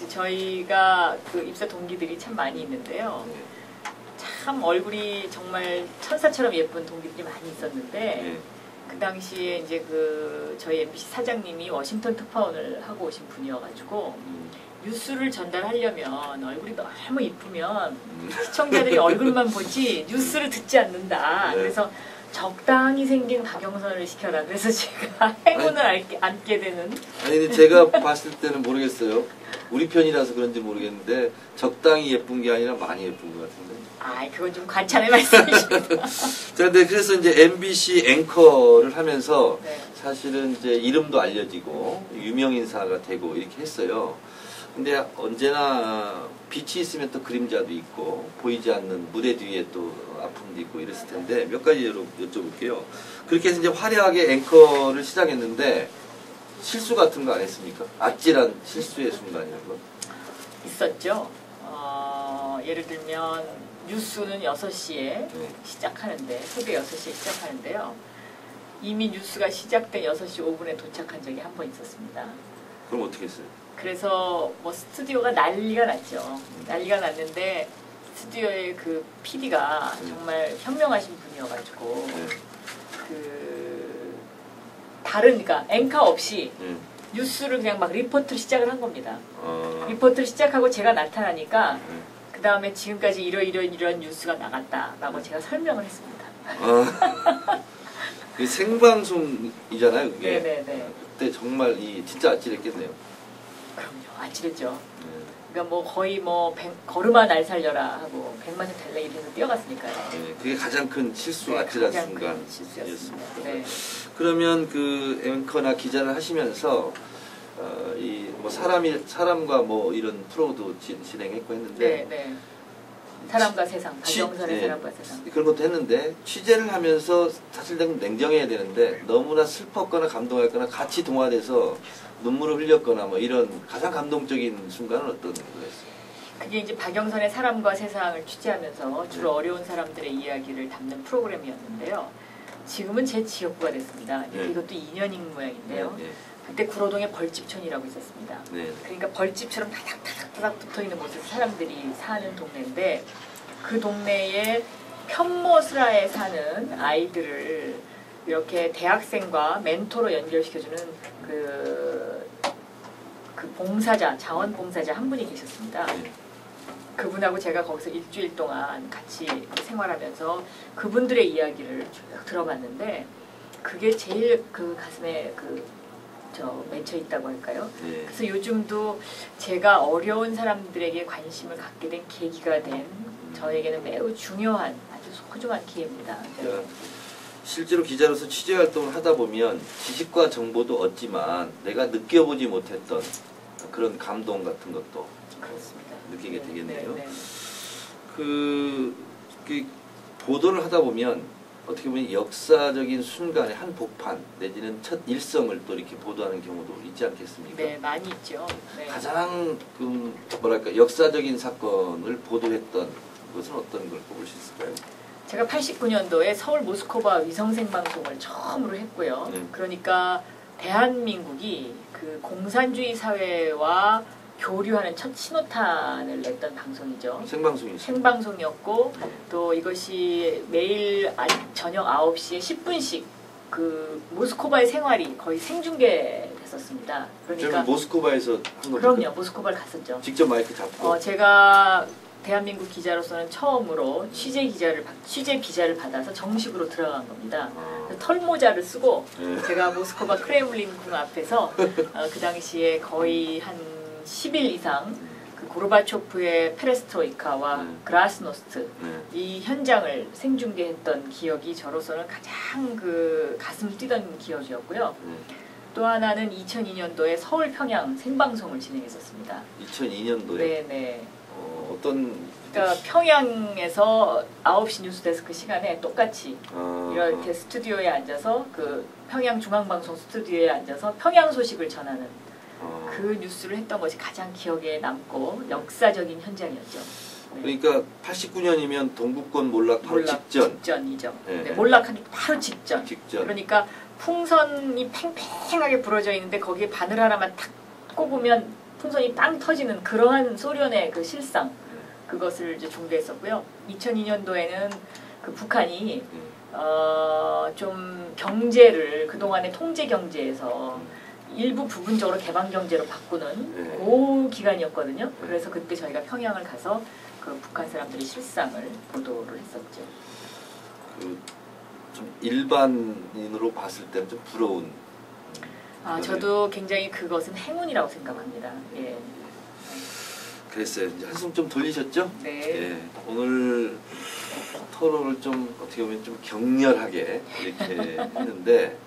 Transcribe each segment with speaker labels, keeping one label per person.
Speaker 1: 저희가 그 입사 동기들이 참 많이 있는데요. 참 얼굴이 정말 천사처럼 예쁜 동기들이 많이 있었는데 그 당시에 이제 그 저희 MBC 사장님이 워싱턴 특파원을 하고 오신 분이어가지고 뉴스를 전달하려면 얼굴이 너무 이쁘면 시청자들이 얼굴만 보지 뉴스를 듣지 않는다. 그래서 적당히 생긴 박영선을 시켜라. 그래서 제가 행운을 안게 되는.
Speaker 2: 아니 근데 제가 봤을 때는 모르겠어요. 우리 편이라서 그런지 모르겠는데 적당히 예쁜 게 아니라 많이 예쁜 것 같은데.
Speaker 1: 아, 그건 좀 관찰의 말씀이시죠.
Speaker 2: 근데 그래서 이제 MBC 앵커를 하면서
Speaker 1: 네.
Speaker 2: 사실은 이제 이름도 알려지고 유명 인사가 되고 이렇게 했어요. 근데 언제나 빛이 있으면 또 그림자도 있고 보이지 않는 무대 뒤에 또 아픔도 있고 이랬을 텐데 몇 가지 여쭤볼게요. 그렇게 해서 이제 화려하게 앵커를 시작했는데 실수 같은 거 안 했습니까? 아찔한 실수의 순간 이런 거?
Speaker 1: 있었죠. 예를 들면 뉴스는 6시에 시작하는데 새벽 6시에 시작하는데요. 이미 뉴스가 시작된 6시 5분에 도착한 적이 한 번 있었습니다.
Speaker 2: 그럼 어떻게 했어요?
Speaker 1: 그래서 뭐 스튜디오가 난리가 났죠. 난리가 났는데 스튜디오의 그 PD가 정말 현명하신 분이어가지고 그 다른 그러니까 앵커 없이 뉴스를 그냥 막 리포트를 시작을 한 겁니다. 리포트를 시작하고 제가 나타나니까 그 다음에 지금까지 이런 뉴스가 나갔다라고 제가 설명을 했습니다.
Speaker 2: 그 생방송이잖아요, 그게.
Speaker 1: 네네네.
Speaker 2: 그때 정말 진짜 아찔했겠네요.
Speaker 1: 그럼요, 아찔했죠. 그러니까 뭐 거의 뭐 걸음아 날 살려라 하고 100만 년 달래기를 해서 뛰어갔으니까요.
Speaker 2: 네, 그게 가장 큰 실수,
Speaker 1: 네,
Speaker 2: 아찔한
Speaker 1: 가장
Speaker 2: 순간.
Speaker 1: 큰 실수였습니다. 네.
Speaker 2: 그러면 그 앵커나 기자를 하시면서 이 뭐 사람과 뭐 이런 프로도 진행했고 했는데.
Speaker 1: 네, 네. 사람과 세상, 박영선의 사람과 세상.
Speaker 2: 그런 것도 했는데 취재를 하면서 사실 냉정해야 되는데 너무나 슬펐거나 감동했거나 같이 동화돼서 눈물을 흘렸거나 뭐 이런 가장 감동적인 순간은 어떤 거였어요?
Speaker 1: 그게 이제 박영선의 사람과 세상을 취재하면서 주로 어려운 사람들의 이야기를 담는 프로그램이었는데요. 지금은 제 지역구가 됐습니다. 이것도 2년인 모양인데요. 그때 구로동에 벌집촌이라고 있었습니다. 그러니까 벌집처럼 다닥다닥 붙어있는 곳에서 사람들이 사는 동네인데 그 동네에 편모스라에 사는 아이들을 이렇게 대학생과 멘토로 연결시켜주는 그 봉사자, 자원봉사자 한 분이 계셨습니다. 그분하고 제가 거기서 일주일 동안 같이 생활하면서 그분들의 이야기를 쭉 들어봤는데 그게 제일 그 가슴에 맺혀 있다고 할까요? 그래서 요즘도 제가 어려운 사람들에게 관심을 갖게 된 계기가 된 저에게는 매우 중요한 아주 소중한 기회입니다.
Speaker 2: 네. 실제로 기자로서 취재 활동을 하다 보면 지식과 정보도 얻지만 내가 느껴보지 못했던 그런 감동 같은 것도
Speaker 1: 그렇습니다.
Speaker 2: 느끼게 되겠네요.
Speaker 1: 네.
Speaker 2: 그 보도를 하다 보면 어떻게 보면 역사적인 순간의 한 복판 내지는 첫 일성을 또 이렇게 보도하는 경우도 있지 않겠습니까?
Speaker 1: 네, 많이 있죠. 네.
Speaker 2: 가장 뭐랄까 역사적인 사건을 보도했던 것은 어떤 걸 꼽을 수 있을까요?
Speaker 1: 제가 89년도에 서울 모스크바 위성생방송을 처음으로 했고요. 그러니까 대한민국이 그 공산주의 사회와 교류하는 첫 신호탄을 냈던 방송이죠. 생방송이었고 또 이것이 매일 저녁 9시에 10분씩 그 모스크바의 생활이 거의 생중계됐었습니다. 그러니까
Speaker 2: 모스크바에서 한 겁니까?
Speaker 1: 그럼요. 모스크바를 갔었죠.
Speaker 2: 직접 마이크 잡고.
Speaker 1: 제가 대한민국 기자로서는 처음으로 취재 비자를 받아서 정식으로 들어간 겁니다. 털모자를 쓰고 제가 모스크바 크레물린 궁 앞에서 그 당시에 거의 한 10일 이상 그 고르바초프의 페레스트로이카와 그라스노스트 이 현장을 생중계했던 기억이 저로서는 가장 그 가슴 뛰던 기억이었고요. 또 하나는 2002년도에 서울 평양 생방송을 진행했었습니다.
Speaker 2: 2002년도에?
Speaker 1: 네네.
Speaker 2: 그러니까
Speaker 1: 평양에서 9시 뉴스데스크 시간에 똑같이 이렇게 스튜디오에 앉아서 그 평양 중앙방송 스튜디오에 앉아서 평양 소식을 전하는 그 뉴스를 했던 것이 가장 기억에 남고 역사적인 현장이었죠. 네.
Speaker 2: 그러니까 89년이면 동구권 몰락 바로
Speaker 1: 직전이죠. 네, 몰락하기 바로 직전. 그러니까 풍선이 팽팽하게 부러져 있는데 거기에 바늘 하나만 탁 꼽으면 풍선이 빵 터지는 그러한 소련의 그 실상 그것을 이제 중계했었고요. 2002년도에는 그 북한이 좀 경제를 그동안의 통제 경제에서 일부 부분적으로 개방 경제로 바꾸는 그 기간이었거든요. 그래서 그때 저희가 평양을 가서 그 북한 사람들의 실상을 보도를 했었죠.
Speaker 2: 좀 일반인으로 봤을 때는 좀 부러운.
Speaker 1: 저도 굉장히 그것은 행운이라고 생각합니다. 예.
Speaker 2: 그랬어요. 이제 한숨 좀 돌리셨죠?
Speaker 1: 네.
Speaker 2: 예. 오늘 토론을 좀 어떻게 보면 좀 격렬하게 이렇게 했는데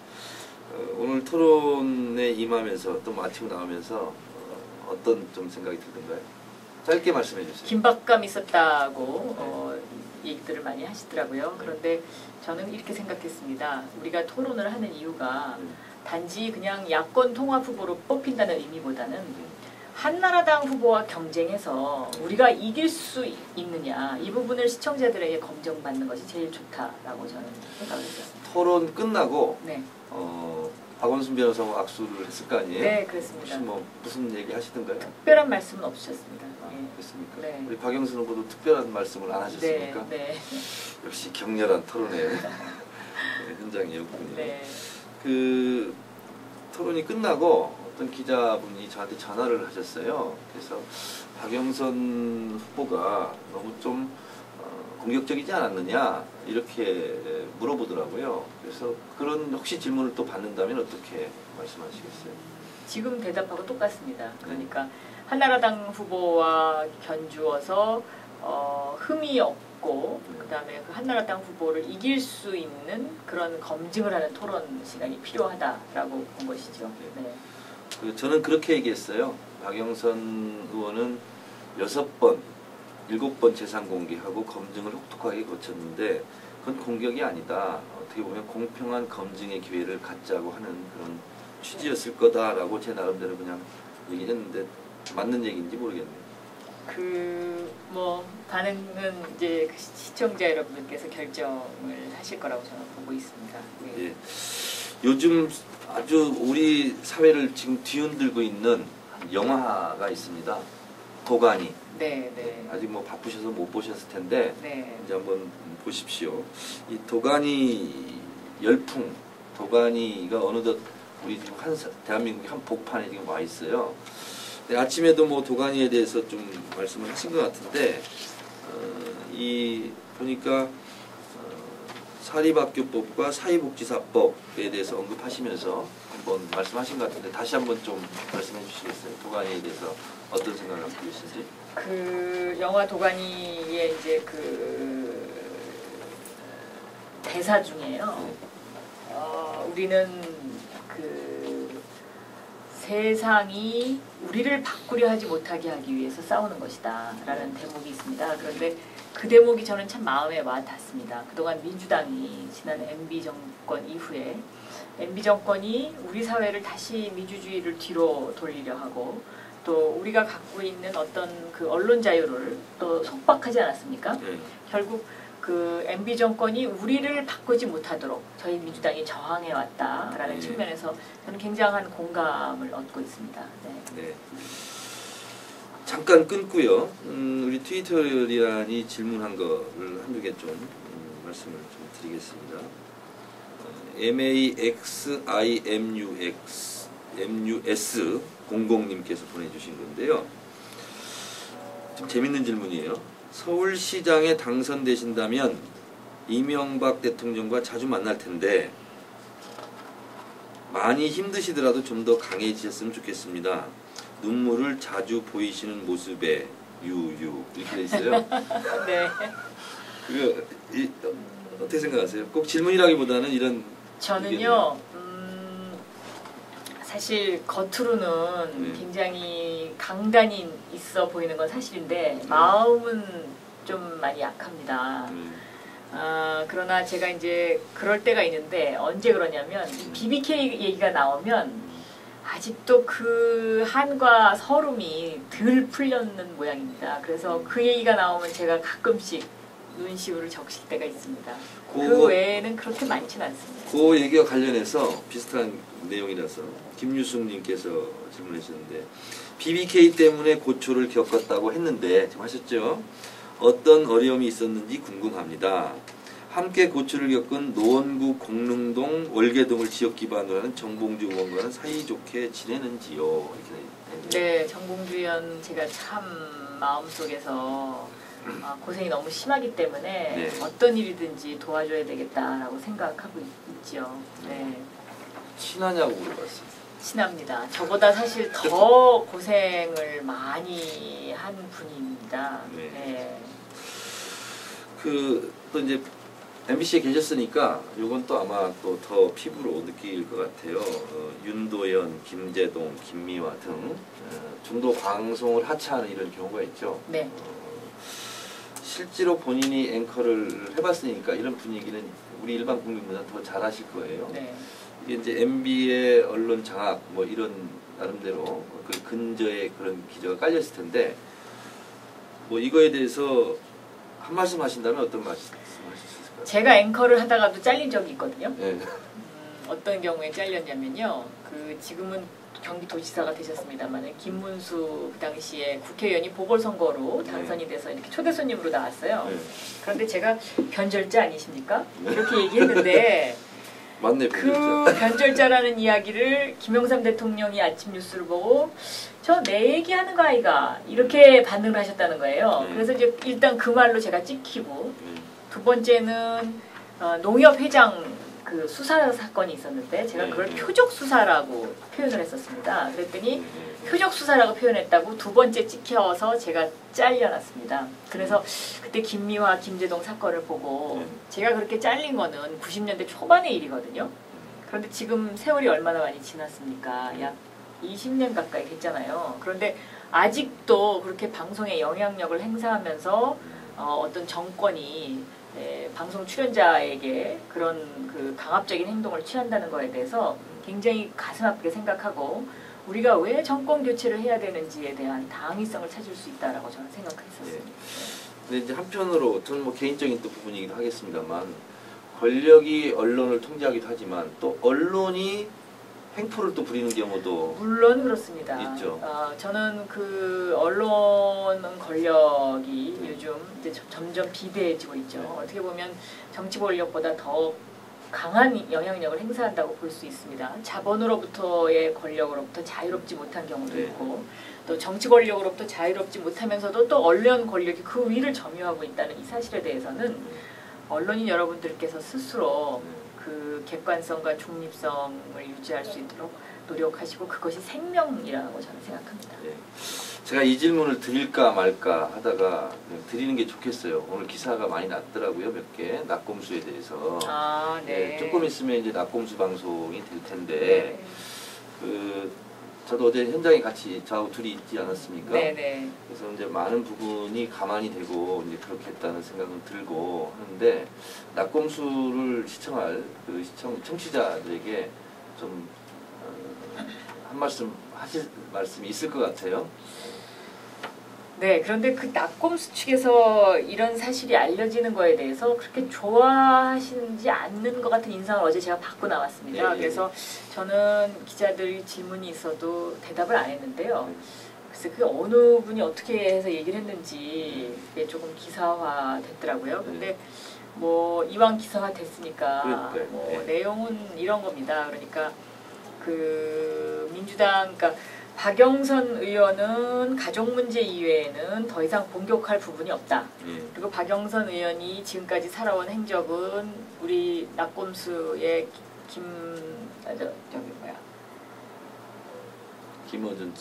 Speaker 2: 오늘 토론에 임하면서 또 마치고 나오면서 어떤 좀 생각이 들던가요? 짧게 말씀해 주세요.
Speaker 1: 긴박감이 있었다고 얘기들을 많이 하시더라고요. 그런데 저는 이렇게 생각했습니다. 우리가 토론을 하는 이유가 단지 그냥 야권 통합 후보로 뽑힌다는 의미보다는 한나라당 후보와 경쟁해서 우리가 이길 수 있느냐 이 부분을 시청자들에게 검증받는 것이 제일 좋다라고 저는 생각을 했었습니다.
Speaker 2: 토론 끝나고
Speaker 1: 네.
Speaker 2: 박원순 변호사와 악수를 했을 거 아니에요?
Speaker 1: 네, 그렇습니다.
Speaker 2: 혹시 뭐 무슨 얘기 하시던가요?
Speaker 1: 특별한 말씀은 없으셨습니다.
Speaker 2: 그렇습니까?
Speaker 1: 네.
Speaker 2: 우리 박영순 후보도 특별한 말씀을 안 하셨습니까?
Speaker 1: 네.
Speaker 2: 역시 격렬한 토론의 현장이었군요.
Speaker 1: 네.
Speaker 2: 그 토론이 끝나고 어떤 기자분이 저한테 전화를 하셨어요. 그래서 박영선 후보가 너무 좀 공격적이지 않았느냐 이렇게 물어보더라고요. 그래서 그런 혹시 질문을 또 받는다면 어떻게 말씀하시겠어요?
Speaker 1: 지금 대답하고 똑같습니다. 그러니까 한나라당 후보와 견주어서 흠이 없고 그다음에 그 한나라당 후보를 이길 수 있는 그런 검증을 하는 토론 시간이 필요하다라고 본 것이죠. 네.
Speaker 2: 저는 그렇게 얘기했어요. 박영선 의원은 6번, 7번 재산 공개하고 검증을 혹독하게 거쳤는데 그건 공격이 아니다. 어떻게 보면 공평한 검증의 기회를 갖자고 하는 그런 취지였을 거다라고 제 나름대로 그냥 얘기했는데 맞는 얘기인지 모르겠네요.
Speaker 1: 뭐 반응은 이제 시청자 여러분들께서 결정을 하실 거라고 저는 보고 있습니다. 네.
Speaker 2: 예. 요즘 아주 우리 사회를 지금 뒤흔들고 있는 영화가 있습니다. 도가니.
Speaker 1: 네, 네.
Speaker 2: 아직 뭐 바쁘셔서 못 보셨을 텐데
Speaker 1: 네.
Speaker 2: 이제 한번 보십시오. 이 도가니 열풍, 도가니가 어느덧 우리 지금 대한민국의 한 복판에 지금 와 있어요. 아침에도 뭐 도가니에 대해서 좀 말씀을 하신 것 같은데 이 보니까 사립학교법과 사회복지사법에 대해서 언급하시면서 한번 말씀하신 것 같은데 다시 한번 좀 말씀해 주시겠어요? 도가니에 대해서 어떤 생각을 갖고 계신지?
Speaker 1: 그 영화 도가니의 이제 그 대사 중에요. 우리는 그 세상이 우리를 바꾸려 하지 못하게 하기 위해서 싸우는 것이다 라는 대목이 있습니다. 그런데 그 대목이 저는 참 마음에 와 닿습니다. 그동안 민주당이 지난 MB 정권 이후에 MB 정권이 우리 사회를 다시 민주주의를 뒤로 돌리려 하고 또 우리가 갖고 있는 어떤 그 언론 자유를 또 속박하지 않았습니까? 결국 그 MB 정권이 우리를 바꾸지 못하도록 저희 민주당이 저항해 왔다라는 측면에서 저는 굉장한 공감을 얻고 있습니다.
Speaker 2: 네. 잠깐 끊고요. 우리 트위터리안이 질문한 거를 한두 개 좀 말씀을 좀 드리겠습니다. MAXIMUS 00님께서 보내주신 건데요. 좀 재밌는 질문이에요. 서울시장에 당선되신다면 이명박 대통령과 자주 만날 텐데 많이 힘드시더라도 좀 더 강해지셨으면 좋겠습니다. 눈물을 자주 보이시는 모습에 유유 이렇게 돼 있어요.
Speaker 1: 네.
Speaker 2: 그거 어떻게 생각하세요? 꼭 질문이라기보다는 이런
Speaker 1: 저는요. 사실 겉으로는 굉장히 강단이 있어 보이는 건 사실인데 마음은 좀 많이 약합니다. 그러나 제가 이제 그럴 때가 있는데 언제 그러냐면 BBK 얘기가 나오면 아직도 그 한과 서름이 덜 풀렸는 모양입니다. 그래서 그 얘기가 나오면 제가 가끔씩 눈시울을 적실 때가 있습니다. 그 외에는 그렇게 많지는 않습니다.
Speaker 2: 그 얘기와 관련해서 비슷한 내용이라서 김유숙님께서 질문하셨는데 BBK 때문에 고초를 겪었다고 했는데 지금 하셨죠? 어떤 어려움이 있었는지 궁금합니다. 함께 고초를 겪은 노원구 공릉동 월계동을 지역 기반으로 하는 정봉주 의원과는 사이좋게 지내는지요? 이렇게
Speaker 1: 네, 정봉주 의원 제가 참 마음속에서 고생이 너무 심하기 때문에
Speaker 2: 네.
Speaker 1: 어떤 일이든지 도와줘야 되겠다라고 생각하고 있죠. 네.
Speaker 2: 친하냐고 물어봤어요.
Speaker 1: 친합니다. 저보다 사실 더 고생을 많이 한 분입니다.
Speaker 2: 네.
Speaker 1: 네.
Speaker 2: 또 이제 MBC에 계셨으니까 요건 또 아마 또 더 피부로 느낄 것 같아요. 윤도현, 김재동, 김미화 등 중도 방송을 하차하는 이런 경우가 있죠.
Speaker 1: 네.
Speaker 2: 실제로 본인이 앵커를 해봤으니까 이런 분위기는 우리 일반 국민보다 더 잘 아실 거예요.
Speaker 1: 네.
Speaker 2: 이게 이제 MB의 언론 장악 뭐 이런 나름대로 그 근저에 그런 기저가 깔렸을 텐데 뭐 이거에 대해서 한 말씀 하신다면 어떤 말씀 하실 수 있을까요?
Speaker 1: 제가 앵커를 하다가도 잘린 적이 있거든요.
Speaker 2: 네.
Speaker 1: 어떤 경우에 잘렸냐면요. 지금은 경기도지사가 되셨습니다만 김문수 그 당시에 국회의원이 보궐선거로 당선이 돼서 이렇게 초대 손님으로 나왔어요.
Speaker 2: 네.
Speaker 1: 그런데 제가 변절자 아니십니까? 이렇게 얘기했는데
Speaker 2: 맞네,
Speaker 1: 그 변절자라는 이야기를 김영삼 대통령이 아침 뉴스를 보고 저 내 얘기하는 거 아이가 이렇게 반응을 하셨다는 거예요. 그래서 이제 일단 그 말로 제가 찍히고 두 번째는 농협 회장 그 수사 사건이 있었는데 제가 그걸 표적 수사라고 표현을 했었습니다. 그랬더니 표적 수사라고 표현했다고 두 번째 찍혀서 제가 잘려났습니다. 그래서 그때 김미화, 김재동 사건을 보고 제가 그렇게 잘린 거는 90년대 초반의 일이거든요. 그런데 지금 세월이 얼마나 많이 지났습니까? 약 20년 가까이 됐잖아요. 그런데 아직도 그렇게 방송에 영향력을 행사하면서 어떤 정권이 방송 출연자에게 그런 그 강압적인 행동을 취한다는 거에 대해서 굉장히 가슴 아프게 생각하고 우리가 왜 정권 교체를 해야 되는지에 대한 당위성을 찾을 수 있다라고 저는 생각했었습니다.
Speaker 2: 네. 근데 이제 한편으로 저는 뭐 개인적인 또 부분이기도 하겠습니다만 권력이 언론을 통제하기도 하지만 또 언론이 횡포를 또 부리는 경우도
Speaker 1: 물론 그렇습니다.
Speaker 2: 있죠.
Speaker 1: 저는 그 언론 권력이 요즘 이제 점점 비대해지고 있죠. 어떻게 보면 정치 권력보다 더 강한 영향력을 행사한다고 볼 수 있습니다. 자본으로부터의 권력으로부터 자유롭지 못한 경우도 있고 또 정치 권력으로부터 자유롭지 못하면서도 또 언론 권력이 그 위를 점유하고 있다는 이 사실에 대해서는 언론인 여러분들께서 스스로 그 객관성과 중립성을 유지할 수 있도록 노력하시고 그것이 생명이라고 저는 생각합니다.
Speaker 2: 네. 제가 이 질문을 드릴까 말까 하다가 드리는 게 좋겠어요. 오늘 기사가 많이 났더라고요. 몇 개. 낙곰수에 대해서.
Speaker 1: 네.
Speaker 2: 조금 있으면 이제 낙곰수 방송이 될 텐데 저도 어제 현장에 같이 저하고 둘이 있지 않았습니까?
Speaker 1: 네네.
Speaker 2: 그래서 이제 많은 부분이 가만히 되고 이제 그렇게 했다는 생각은 들고 하는데 낙곰수를 시청할 그 청취자들에게 좀 한 말씀 하실 말씀이 있을 것 같아요.
Speaker 1: 네, 그런데 그 낙곰수 측에서 이런 사실이 알려지는 거에 대해서 그렇게 좋아하시지 않는 것 같은 인상을 어제 제가 받고 나왔습니다. 그래서 저는 기자들 질문이 있어도 대답을 안 했는데요. 글쎄 그 어느 분이 어떻게 해서 얘기를 했는지 그게 조금 기사화 됐더라고요. 근데 뭐 이왕 기사화 됐으니까 뭐 내용은 이런 겁니다. 그러니까 그 민주당 그러니까 박영선 의원은 가족 문제 이외에는 더 이상 공격할 부분이 없다. 그리고 박영선 의원이 지금까지 살아온 행적은 우리 낙곰수의 김어준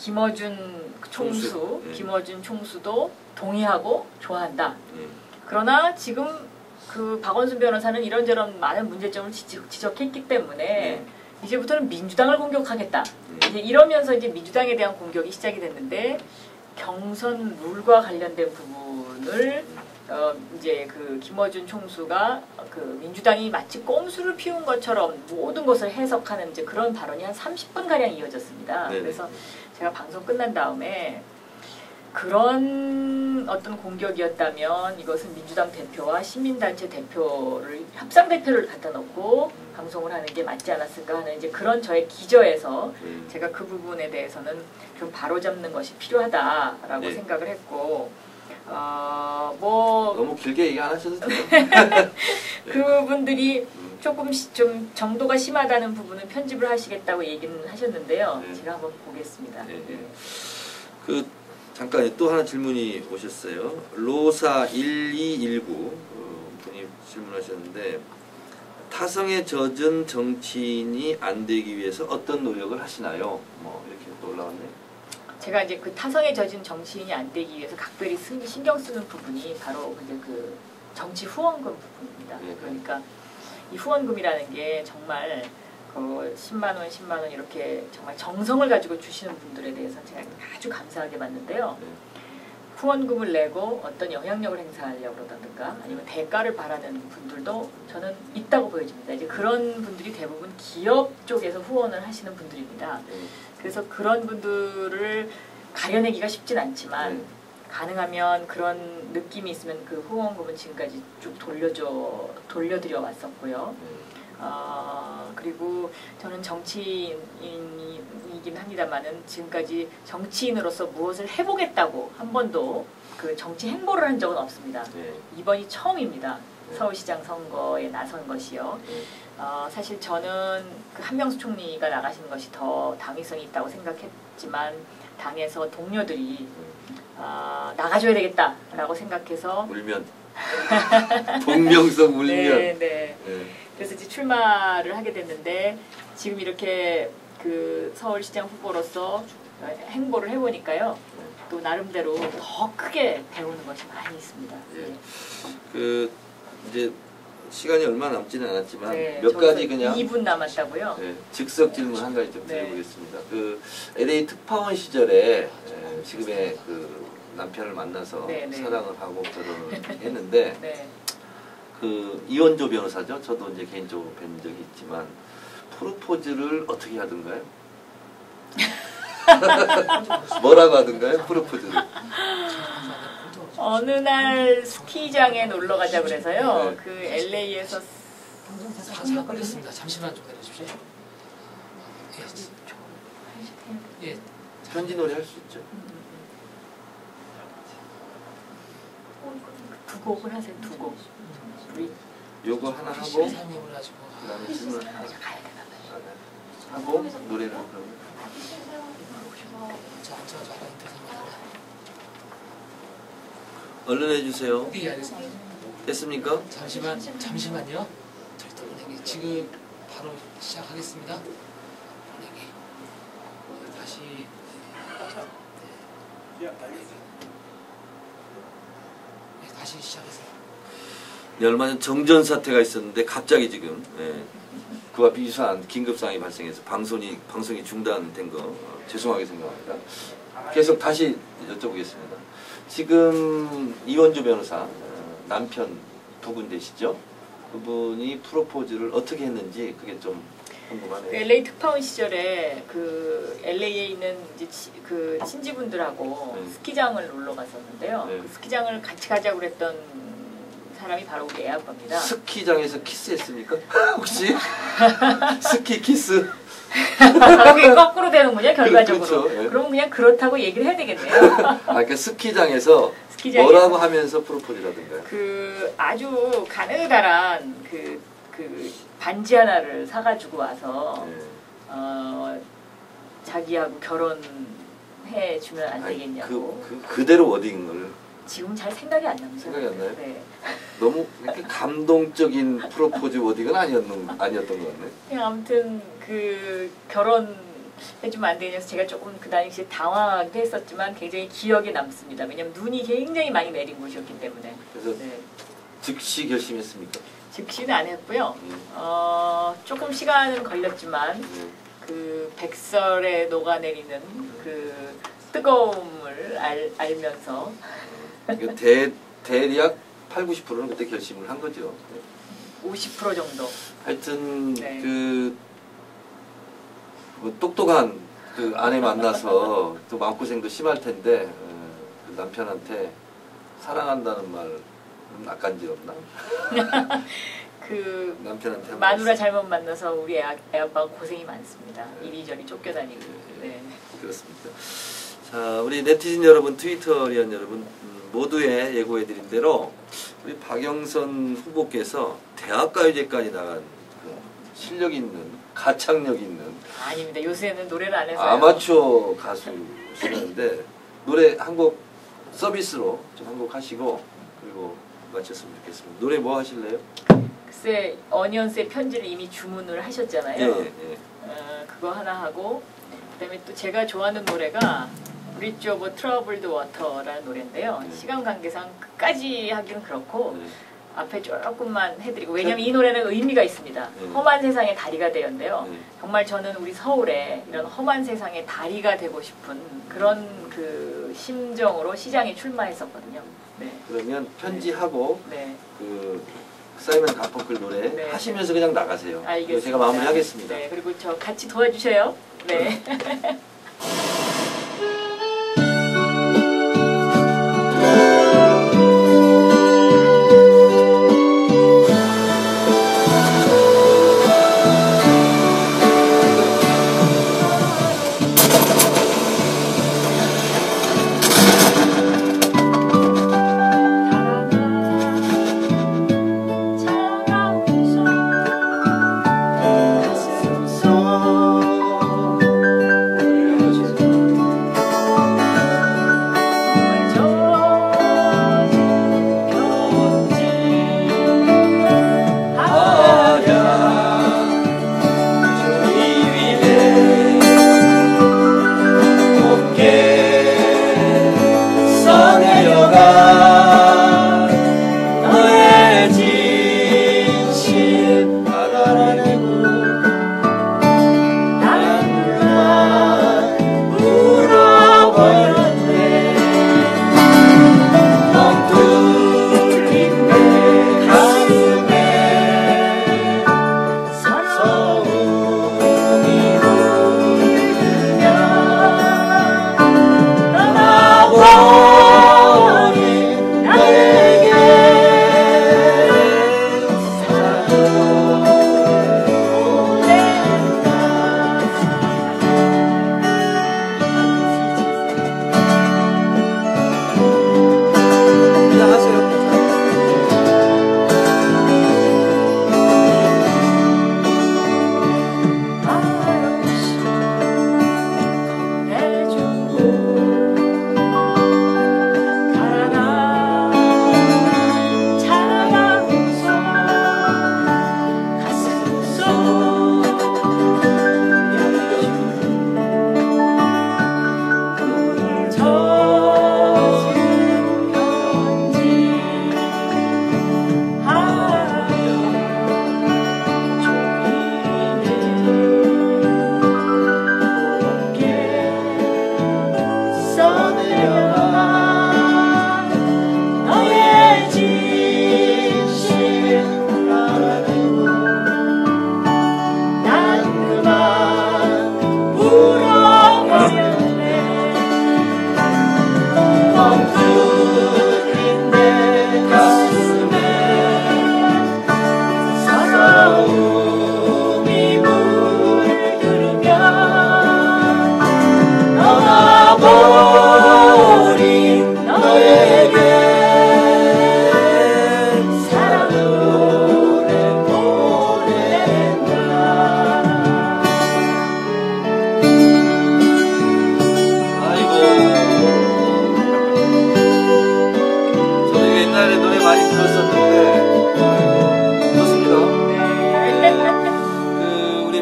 Speaker 1: 총수, 김어준 총수도 동의하고 좋아한다. 그러나 지금 그 박원순 변호사는 이런저런 많은 문제점을 지적했기 때문에 이제부터는 민주당을 공격하겠다. 이제 이러면서 이제 민주당에 대한 공격이 시작이 됐는데 경선 룰과 관련된 부분을 이제 그 김어준 총수가 그 민주당이 마치 꼼수를 피운 것처럼 모든 것을 해석하는 이제 그런 발언이 한 30분 가량 이어졌습니다. 그래서 제가 방송 끝난 다음에 그런 어떤 공격이었다면 이것은 민주당 대표와 시민단체 대표를 협상 대표를 갖다 놓고 방송을 하는 게 맞지 않았을까 하는 이제 그런 저의 기저에서 제가 그 부분에 대해서는 좀 바로잡는 것이 필요하다라고
Speaker 2: 네.
Speaker 1: 생각을 했고 뭐
Speaker 2: 너무 길게 얘기 안 하셔도 돼요.
Speaker 1: 그분들이 조금 좀 정도가 심하다는 부분은 편집을 하시겠다고 얘기는 하셨는데요.
Speaker 2: 네.
Speaker 1: 제가 한번 보겠습니다.
Speaker 2: 네. 그 잠깐 또 하나 질문이 오셨어요. 로사 1219 분이 질문하셨는데 타성에 젖은 정치인이 안 되기 위해서 어떤 노력을 하시나요? 뭐 이렇게 또 올라왔네요.
Speaker 1: 제가 이제 그 타성에 젖은 정치인이 안 되기 위해서 각별히 신경 쓰는 부분이 바로 이제 그 정치 후원금 부분입니다.
Speaker 2: 네.
Speaker 1: 그러니까 이 후원금이라는 게 정말 그 10만 원, 10만 원 이렇게 정말 정성을 가지고 주시는 분들에 대해서는 제가 아주 감사하게 봤는데요.
Speaker 2: 네.
Speaker 1: 후원금을 내고 어떤 영향력을 행사하려고 그러던가 아니면 대가를 바라는 분들도 저는 있다고 보여집니다. 이제 그런 분들이 대부분 기업 쪽에서 후원을 하시는 분들입니다.
Speaker 2: 네.
Speaker 1: 그래서 그런 분들을 가려내기가 쉽진 않지만
Speaker 2: 네.
Speaker 1: 가능하면 그런 느낌이 있으면 그 후원금은 지금까지 쭉 돌려드려 왔었고요. 그리고 저는 정치인이긴 합니다만은 지금까지 정치인으로서 무엇을 해보겠다고 한 번도 그 정치 행보를 한 적은 없습니다.
Speaker 2: 네.
Speaker 1: 이번이 처음입니다.
Speaker 2: 네.
Speaker 1: 서울시장 선거에 나선 것이요.
Speaker 2: 네.
Speaker 1: 사실 저는 그 한명수 총리가 나가신 것이 더 당위성이 있다고 생각했지만 당에서 동료들이 나가줘야 되겠다라고 생각해서
Speaker 2: 울면 동명성 울면.
Speaker 1: 네.
Speaker 2: 네.
Speaker 1: 그래서 이제 출마를 하게 됐는데 지금 이렇게 그 서울시장 후보로서 행보를 해보니까요. 또 나름대로 더 크게 배우는 것이 많이 있습니다.
Speaker 2: 예. 그 이제 시간이 얼마 남지는 않았지만
Speaker 1: 네,
Speaker 2: 몇 가지 그냥
Speaker 1: 2분 남았다고요.
Speaker 2: 네, 즉석 질문 한 가지 좀
Speaker 1: 네.
Speaker 2: 드려보겠습니다. 그 LA 특파원 시절에 지금의 그 남편을 만나서
Speaker 1: 네, 네.
Speaker 2: 사랑을 하고 결혼을 했는데
Speaker 1: 네.
Speaker 2: 그 이원조 변호사죠. 저도 이제 개인적으로 뵌 적이 있지만 프로포즈를 어떻게 하던가요? 뭐라고 하던가요? 프로포즈를.
Speaker 1: 어느 날 스키장에 놀러 가자 그래서요.
Speaker 2: 네.
Speaker 1: 그 LA에서
Speaker 3: 잠깐 걸렸습니다. 잠시만 좀 기다려주십시오. 예.
Speaker 2: 편지 노래 할 수 있죠.
Speaker 1: 두 곡을 하세요. 두 곡. 우리
Speaker 2: 요거 하나 하고
Speaker 3: 시사님을 가지고
Speaker 2: 그다음에 질문 하나
Speaker 1: 가야 되나?
Speaker 2: 하고 노래를 그러면.
Speaker 3: 저 앉아서 하나 인터뷰합니다.
Speaker 2: 얼른 해주세요.
Speaker 3: 예, 알겠습니다.
Speaker 2: 됐습니까?
Speaker 3: 잠시만요. 저희 또 은행에 지금 바로 시작하겠습니다. 은행에 다시 다시 시작해서.
Speaker 2: 네, 얼마 전 정전 사태가 있었는데 갑자기 지금 그와 비슷한 긴급 상황이 발생해서 방송이 중단된 거 죄송하게 생각합니다. 계속 다시 여쭤보겠습니다. 지금 이원주 변호사 남편 부분 되시죠? 그분이 프로포즈를 어떻게 했는지 그게 좀 궁금하네요.
Speaker 1: LA 특파원 시절에 그 LA에 있는 이제 그 친지분들하고
Speaker 2: 네.
Speaker 1: 스키장을 놀러 갔었는데요.
Speaker 2: 네.
Speaker 1: 그 스키장을 같이 가자고 그랬던 사람이 바로 우리 애 아빠입니다.
Speaker 2: 스키장에서 키스했습니까? 혹시? 스키 키스?
Speaker 1: 그게 거꾸로 되는군요, 결과적으로.
Speaker 2: 그렇죠. 예.
Speaker 1: 그러면 그냥 그렇다고 얘기를 해야 되겠네요.
Speaker 2: 그러니까 스키장에서 뭐라고 하면서 프로포즈라든가요?
Speaker 1: 그 아주 가느다란 그 반지 하나를 사가지고 와서
Speaker 2: 네.
Speaker 1: 자기하고 결혼해 주면 안 되겠냐고.
Speaker 2: 그대로 워딩을
Speaker 1: 지금 잘 생각이 안 납니다.
Speaker 2: 생각이 안 나요?
Speaker 1: 네.
Speaker 2: 너무 이렇게 감동적인 프로포즈 워딩은 아니었던 것 같네.
Speaker 1: 그냥 아무튼 그 결혼해주면 안 되냐서 제가 조금 그 당시에 당황하기도 했었지만 굉장히 기억에 남습니다. 왜냐면 눈이 굉장히 많이 내린 곳이었기 때문에.
Speaker 2: 그래서
Speaker 1: 네.
Speaker 2: 즉시 결심했습니까?
Speaker 1: 즉시는 안 했고요. 조금 시간은 걸렸지만 그 백설에 녹아내리는 그 뜨거움을 알면서
Speaker 2: 그러니까 대략 80~90%는 그때 결심을 한 거죠.
Speaker 1: 50% 정도.
Speaker 2: 하여튼
Speaker 1: 네.
Speaker 2: 뭐 똑똑한 그 아내 만나서 또 마음고생도 심할 텐데 그 남편한테 사랑한다는 말은 낯간지럽나?
Speaker 1: 그
Speaker 2: 남편한테
Speaker 1: 마누라 잘못 만나서 우리 애 아빠가 고생이 많습니다.
Speaker 2: 네.
Speaker 1: 이리저리 쫓겨다니고. 네.
Speaker 2: 그렇습니다. 자, 우리 네티즌 여러분, 트위터리언 여러분 모두에 예고해드린 대로 우리 박영선 후보께서 대학가요제까지 나간 실력 있는, 가창력 있는
Speaker 1: 아닙니다. 요새는 노래를 안 해서요.
Speaker 2: 아마추어 가수시는데 노래 한 곡 서비스로 좀 한 곡 하시고 그리고 마쳤으면 좋겠습니다. 노래 뭐 하실래요?
Speaker 1: 글쎄 어니언스의 편지를 이미 주문을 하셨잖아요.
Speaker 2: 예.
Speaker 1: 그거 하나 하고 그다음에 또 제가 좋아하는 노래가 브릿지 오브 트러블드 워터라는 노래인데요.
Speaker 2: 네.
Speaker 1: 시간 관계상 끝까지 하기는 그렇고
Speaker 2: 네.
Speaker 1: 앞에 조금만 해드리고 왜냐면 이 노래는 의미가 있습니다.
Speaker 2: 네.
Speaker 1: 험한 세상의 다리가 되었는데요.
Speaker 2: 네.
Speaker 1: 정말 저는 우리 서울에 이런 험한 세상의 다리가 되고 싶은 그런 그 심정으로 시장에 출마했었거든요. 네.
Speaker 2: 그러면 편지하고
Speaker 1: 네.
Speaker 2: 그 사이먼 가펑클 노래
Speaker 1: 네.
Speaker 2: 하시면서 그냥 나가세요.
Speaker 1: 알겠습니다.
Speaker 2: 그리고 제가 마무리하겠습니다.
Speaker 1: 네. 그리고 저 같이 도와주셔요. 네.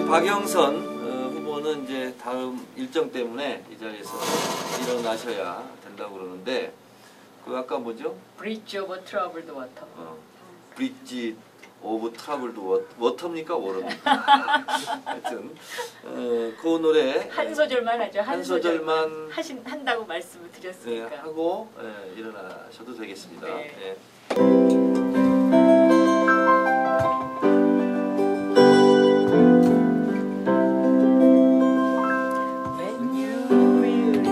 Speaker 2: 박영선 후보는 이제 다음 일정 때문에 이 자리에서 일어나셔야 된다고 그러는데 그 아까 뭐죠?
Speaker 1: 브릿지 오브 트러블드 워터.
Speaker 2: 브릿지 오브 트러블드 워터입니까? 워터입니까? 하여튼 그 노래
Speaker 1: 한 소절만 하죠.
Speaker 2: 한 소절만
Speaker 1: 한다고 말씀을 드렸으니까.
Speaker 2: 네, 하고 일어나셔도 되겠습니다.
Speaker 1: 네.
Speaker 2: 네.
Speaker 1: When you will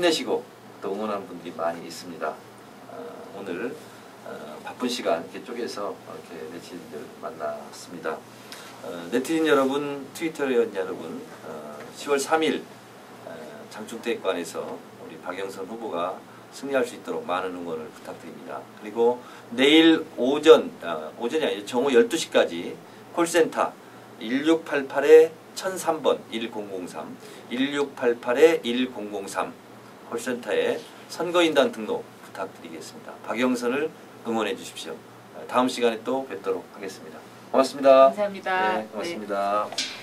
Speaker 2: 힘내시고 또 응원하는 분들이 많이 있습니다. 오늘 바쁜 시간 이렇게 쪼개서 이렇게 네티즌들 만났습니다. 네티즌 여러분, 트위터 여러분, 10월 3일 장충대학관에서 우리 박영선 후보가 승리할 수 있도록 많은 응원을 부탁드립니다. 그리고 내일 오전이 아니죠. 정오 12시까지 콜센터 1688-1003번 1003 1688-1003 콜센터에 선거인단 등록 부탁드리겠습니다. 박영선을 응원해 주십시오. 다음 시간에 또 뵙도록 하겠습니다. 고맙습니다.
Speaker 1: 감사합니다.
Speaker 2: 네, 고맙습니다. 네.